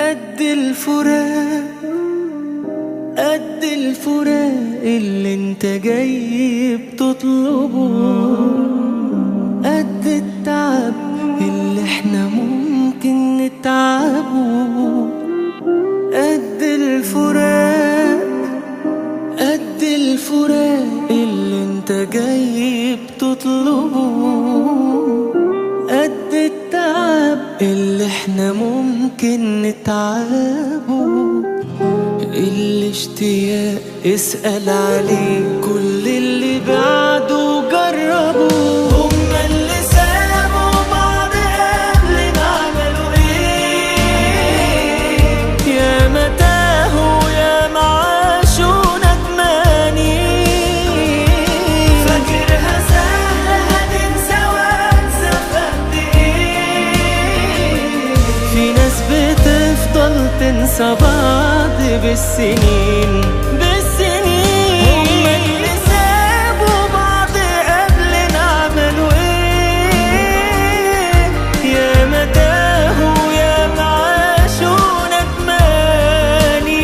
قد الفراق، قد الفراق اللي انت جاي بتطلبه، قد التعب اللي احنا ممكن نتعبه. قد الفراق، قد الفراق اللي انت جاي بتطلبه، قد التعب اللي احنا ممكن نتعبه. الاشتياق اسأل عليه كل اللي بعده جربوا. هما اللي سابوا بعض قبلنا عملوا ايه؟ يا ما تاهوا يا ما عاشوا ندمانين. فاكرها سهلة هتنسى وانسى في قد ايه؟ في ناس بتفضل تنسى بعض بالسنين بالسنين. هما اللي سابوا بعض قبلنا عملوا ايه؟ يا ما تاهوا يا ما عاشوا ندمانين.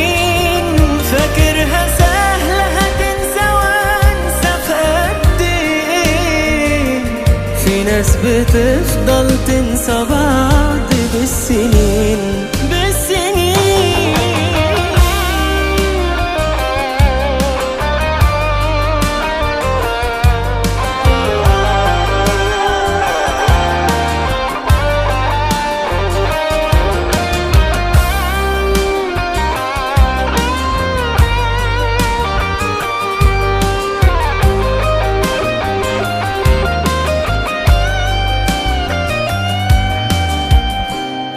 فاكرها سهلة هتنسى وانسى في قد ايه؟ في ناس بتفضل تنسى بعض بالسنين بالسنين.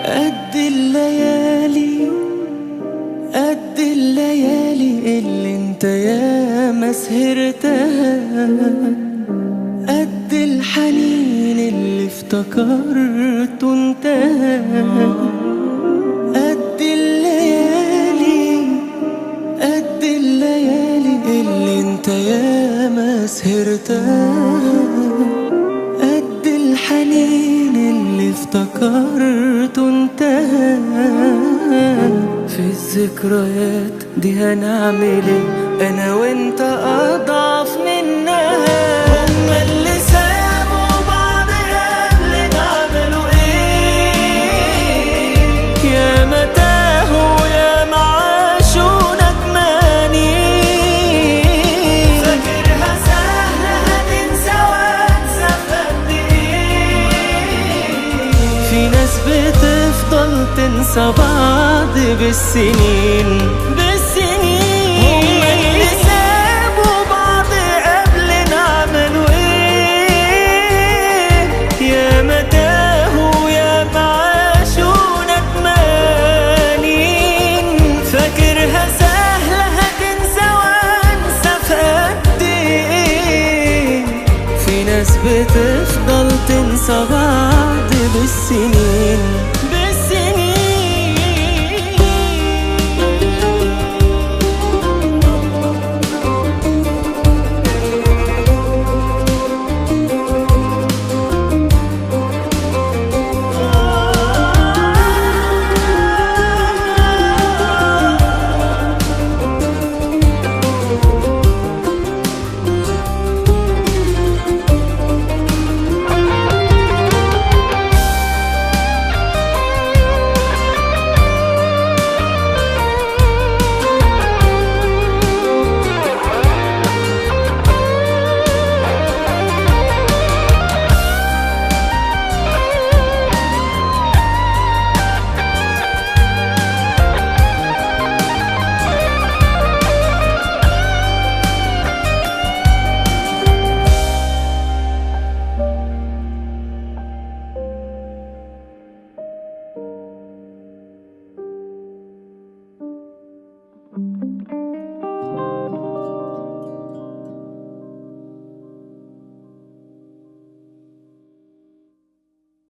قد الليالي، قد الليالي اللي انت ياما سهرتها، قد الحنين اللي افتكرته انتهى. قد الليالي، قد الليالي اللي انت ياما سهرتها، قد الحنين اللي افتكرته انتهى. في الذكريات دي هنعمل ايه انا وانت اضعف منها؟ هما اللي سابوا بعض قبلنا عملوا ايه؟ يا ما تاهوا يا ما عاشوا ندمانين. فاكرها سهلة هتنسى وانسى في قد ايه؟ في ناس بتفضل تنسى بعض بالسنين بالسنين. هما اللي سابوا بعض قبلنا عملوا ايه؟ يا ما تاهوا يا ما عاشوا ندمانين. فاكرها سهلة هتنسى وانسى في قد ايه؟ في ناس بتفضل تنسى بعض بالسنين.